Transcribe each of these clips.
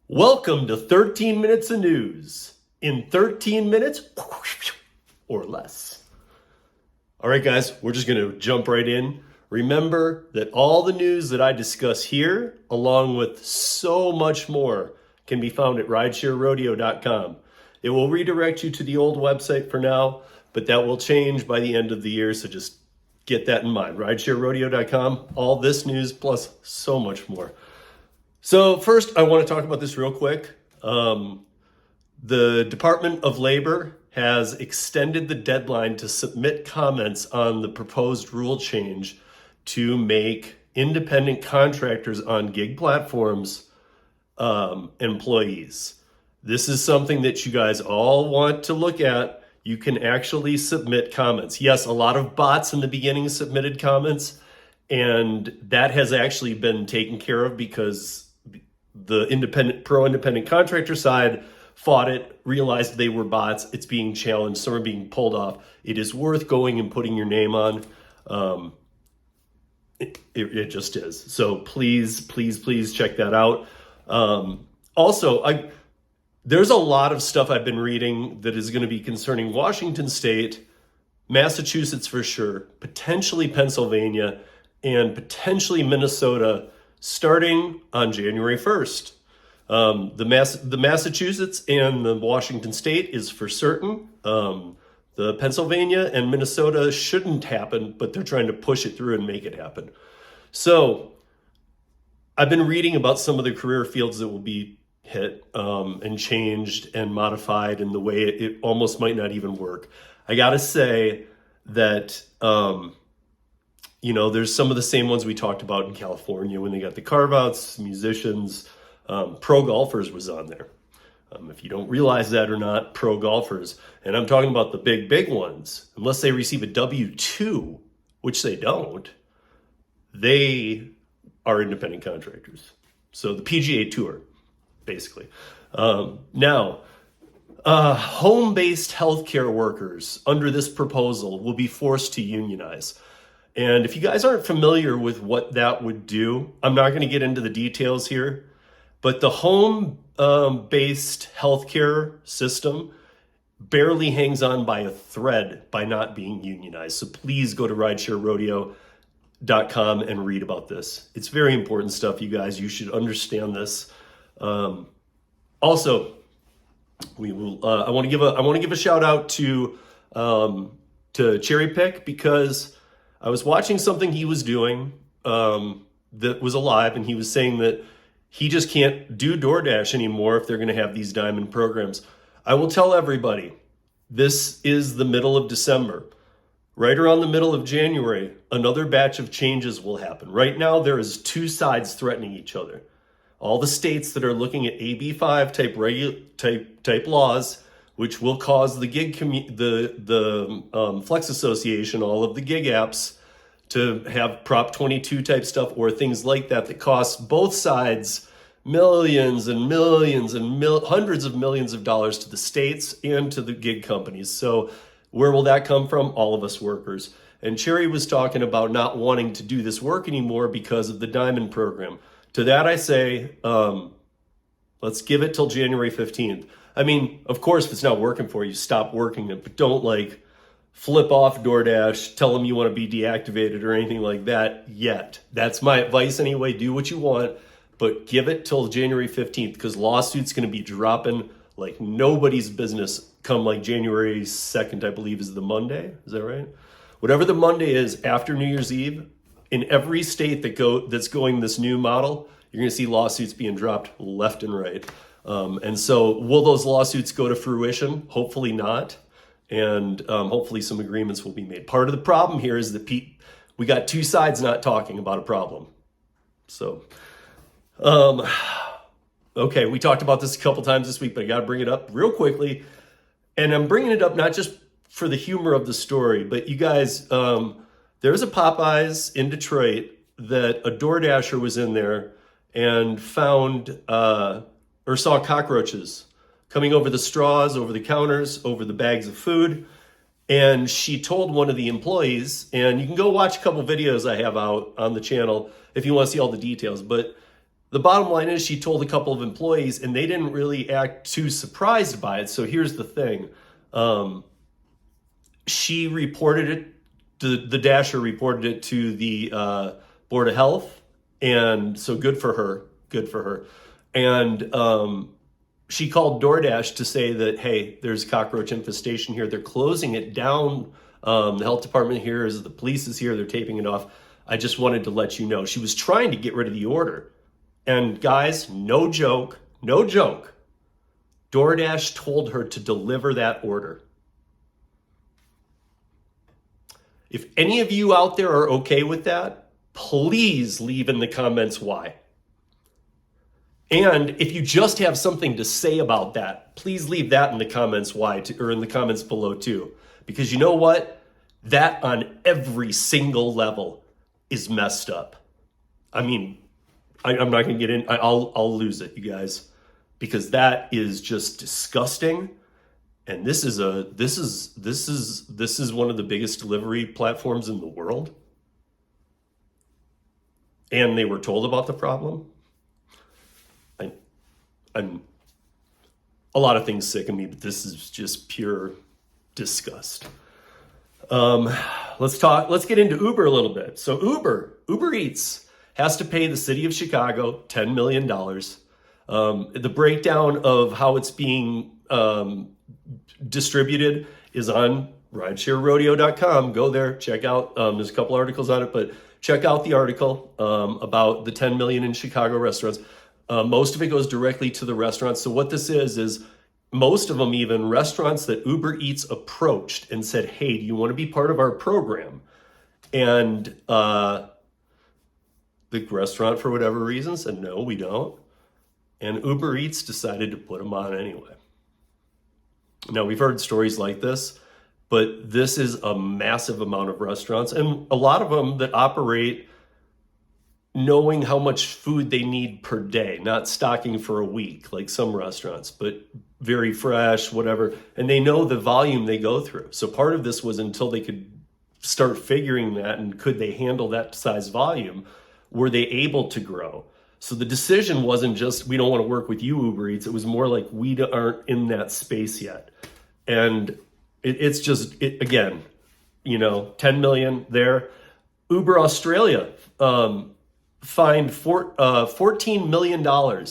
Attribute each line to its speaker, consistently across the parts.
Speaker 1: Welcome to 13 Minutes of News in 13 minutes or less. All right, guys, we're just going to jump right in. Remember that all the news that I discuss here, along with so much more, can be found at RideshareRodeo.com. It will redirect you to the old website for now, but that will change by the end of the year, so just get that in mind. RideshareRodeo.com, all this news plus so much more. So first, I want to talk about this real quick. The Department of Labor has extended the deadline to submit comments on the proposed rule change to make independent contractors on gig platforms employees. This is something that you guys all want to look at. You can actually submit comments. Yes, a lot of bots in the beginning submitted comments, and that has actually been taken care of because the pro-independent contractor side fought it, realized they were bots. It's being challenged. Some are being pulled off. It is worth going and putting your name on. It just is. So please check that out. Also, there's a lot of stuff I've been reading that is going to be concerning Washington State, Massachusetts for sure, potentially Pennsylvania, and potentially Minnesota starting on January 1st. The Massachusetts and the Washington State is for certain. The Pennsylvania and Minnesota shouldn't happen, but they're trying to push it through and make it happen. So I've been reading about some of the career fields that will be hit and changed and modified in the way it almost might not even work. I gotta say that there's some of the same ones we talked about in California when they got the carve-outs, musicians, pro golfers was on there. If you don't realize that or not, pro golfers, and I'm talking about the big ones, unless they receive a W-2, which they don't, they are independent contractors. So the PGA Tour, basically. Now, home-based healthcare workers under this proposal will be forced to unionize. And if you guys aren't familiar with what that would do, I'm not going to get into the details here, but the home-based healthcare system barely hangs on by a thread by not being unionized. So please go to RideshareRodeo.com and read about this. It's very important stuff, you guys. You should understand this. Also, we will. I want to give a shout out to Cherry Pick, because I was watching something he was doing that was alive, and he was saying that he just can't do DoorDash anymore if they're going to have these diamond programs. I will tell everybody, this is the middle of December. Right around the middle of January, another batch of changes will happen. Right now, there is two sides threatening each other. All the states that are looking at AB5 type laws, which will cause the Flex Association, all of the gig apps, to have Prop 22 type stuff or things like that cost both sides millions and millions and hundreds of millions of dollars to the states and to the gig companies. So where will that come from? All of us workers. And Cherry was talking about not wanting to do this work anymore because of the Diamond program. To that I say, let's give it till January 15th. I mean, of course, if it's not working for you, stop working it, but don't flip off DoorDash, tell them you want to be deactivated or anything like that yet. That's my advice anyway. Do what you want, but give it till January 15th, because lawsuits going to be dropping like nobody's business come January 2nd, I believe is the Monday. Is that right? Whatever the Monday is after New Year's Eve, in every state that's going this new model, you're going to see lawsuits being dropped left and right. And so will those lawsuits go to fruition? Hopefully not. And hopefully some agreements will be made. Part of the problem here is that we got two sides not talking about a problem. So, okay, we talked about this a couple times this week, but I got to bring it up real quickly. And I'm bringing it up not just for the humor of the story, but you guys, there's a Popeyes in Detroit that a DoorDasher was in there and found or saw cockroaches coming over the straws, over the counters, over the bags of food. And she told one of the employees, and you can go watch a couple videos I have out on the channel if you want to see all the details, but the bottom line is she told a couple of employees and they didn't really act too surprised by it. So here's the thing. She reported it, the Dasher reported it to the Board of Health. And so good for her. And she called DoorDash to say that, hey, there's cockroach infestation here. They're closing it down. The health department here is, the police is here. They're taping it off. I just wanted to let you know. She was trying to get rid of the order. And guys, no joke, DoorDash told her to deliver that order. If any of you out there are okay with that, please leave in the comments why. And if you just have something to say about that, please leave that in the comments why, or in the comments below too. Because you know what? That on every single level is messed up. I mean, I'm not going to get in. I'll lose it, you guys, because that is just disgusting. And this is one of the biggest delivery platforms in the world. And they were told about the problem. I'm a lot of things sicken me, but this is just pure disgust. Let's get into Uber a little bit. So Uber Eats has to pay the city of Chicago $10 million. The breakdown of how it's being distributed is on RideshareRodeo.com. Go there, check out. There's a couple articles on it, but check out the article about the $10 million in Chicago restaurants. Most of it goes directly to the restaurants. So what this is most of them, even restaurants that Uber Eats approached and said, hey, do you want to be part of our program? And the restaurant, for whatever reason, said, no, we don't. And Uber Eats decided to put them on anyway. Now, we've heard stories like this, but this is a massive amount of restaurants, and a lot of them that operate knowing how much food they need per day, not stocking for a week like some restaurants, but very fresh, whatever. And they know the volume they go through. So part of this was until they could start figuring that, and could they handle that size volume, were they able to grow? So the decision wasn't just, we don't want to work with you, Uber Eats. It was more like, we aren't in that space yet. And it's just, again, 10 million there. Uber Australia fined $14 million.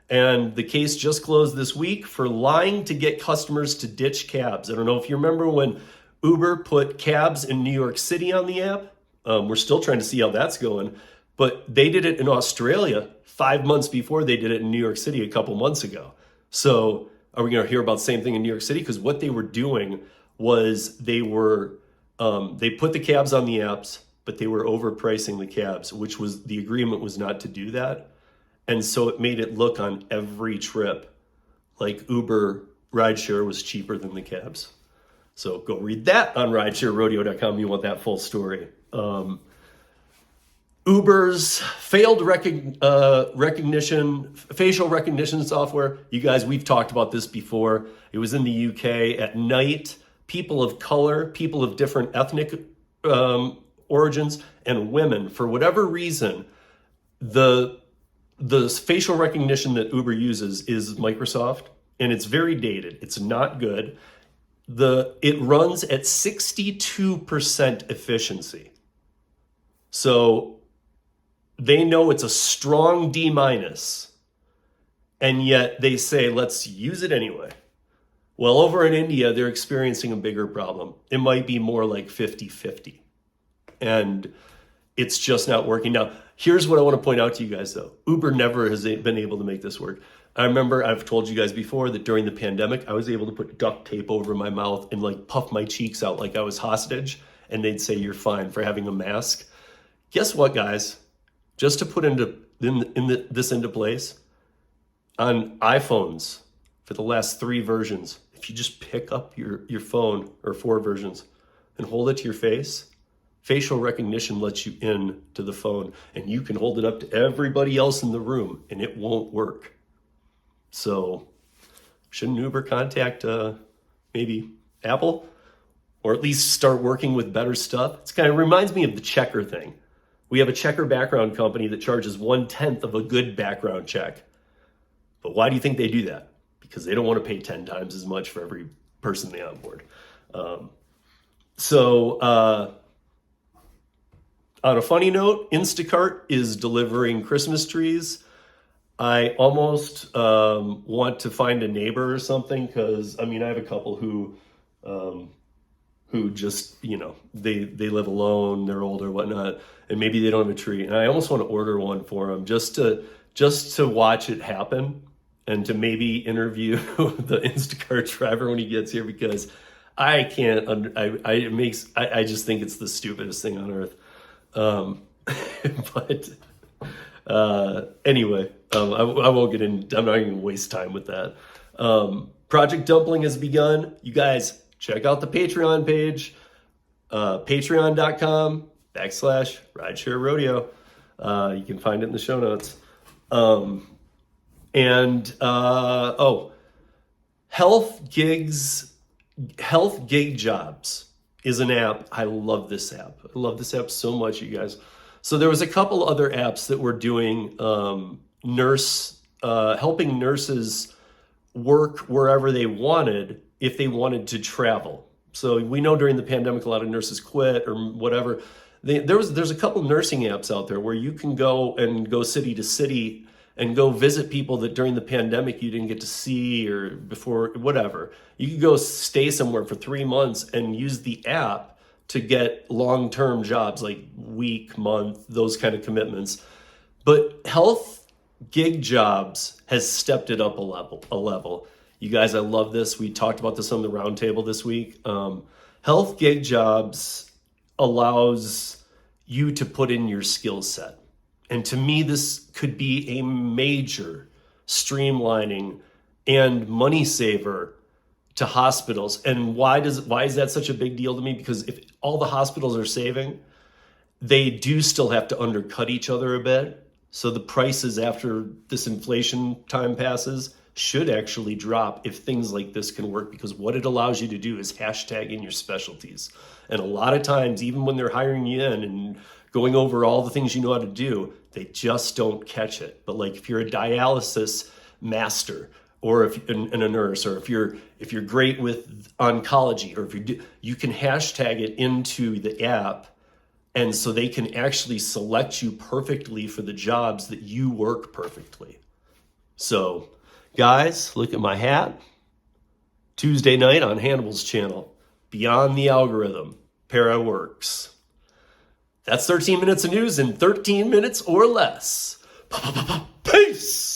Speaker 1: And the case just closed this week for lying to get customers to ditch cabs. I don't know if you remember when Uber put cabs in New York City on the app. We're still trying to see how that's going. But they did it in Australia 5 months before they did it in New York City a couple months ago. So are we going to hear about the same thing in New York City? Because what they were doing was they put the cabs on the apps, but they were overpricing the cabs, which was, the agreement was not to do that. And so it made it look on every trip like Uber Rideshare was cheaper than the cabs. So go read that on RideshareRodeo.com. You want that full story. Uber's failed facial recognition software. You guys, we've talked about this before. It was in the UK at night. People of color, people of different ethnic origins, and women, for whatever reason, the facial recognition that Uber uses is Microsoft, and it's very dated. It's not good. It runs at 62% efficiency. So they know it's a strong D-, and yet they say, let's use it anyway. Well, over in India, they're experiencing a bigger problem. It might be more like 50-50. And it's just not working. Now, here's what I want to point out to you guys, though. Uber never has been able to make this work. I remember I've told you guys before that during the pandemic, I was able to put duct tape over my mouth and like puff my cheeks out like I was hostage. And they'd say, you're fine for having a mask. Guess what, guys? Just to put this into place, on iPhones for the last 3 versions, if you just pick up your phone, or 4 versions, and hold it to your face, facial recognition lets you in to the phone, and you can hold it up to everybody else in the room, and it won't work. So shouldn't Uber contact maybe Apple, or at least start working with better stuff? It kind of reminds me of the checker thing We have a checker background company that charges 1/10 of a good background check. But why do you think they do that? Because they don't want to pay 10 times as much for every person they onboard. On a funny note, Instacart is delivering Christmas trees. I almost want to find a neighbor or something, because I have a couple who just, they live alone, they're older, whatnot, and maybe they don't have a tree. And I almost want to order one for them just to watch it happen, and to maybe interview the Instacart driver when he gets here, because I can't. I just think it's the stupidest thing on earth. Anyway, I won't get in. I'm not even gonna waste time with that. Project Dumpling has begun. You guys check out the Patreon page, patreon.com/Rideshare Rodeo. You can find it in the show notes. HealthGigJobs is an app. I love this app. I love this app so much, you guys. So there was a couple other apps that were doing helping nurses work wherever they wanted if they wanted to travel. So we know during the pandemic, a lot of nurses quit or whatever. There's a couple nursing apps out there where you can go city to city and go visit people that during the pandemic you didn't get to see, or before, whatever. You could go stay somewhere for 3 months and use the app to get long-term jobs, like week, month, those kind of commitments. But HealthGigJobs has stepped it up a level. You guys, I love this. We talked about this on the roundtable this week. HealthGigJobs allows you to put in your skill set. And to me, this could be a major streamlining and money saver to hospitals. And why is that such a big deal to me? Because if all the hospitals are saving, they do still have to undercut each other a bit. So the prices after this inflation time passes should actually drop if things like this can work, because what it allows you to do is hashtag in your specialties. And a lot of times, even when they're hiring you in and going over all the things you know how to do, they just don't catch it. But like if you're a dialysis master, or if and a nurse, or if you're great with oncology, or if you can hashtag it into the app, and so they can actually select you perfectly for the jobs that you work perfectly. So, guys, look at my hat. Tuesday night on Hannibal's channel, Beyond the Algorithm, Para works. That's 13 minutes of news in 13 minutes or less. Peace!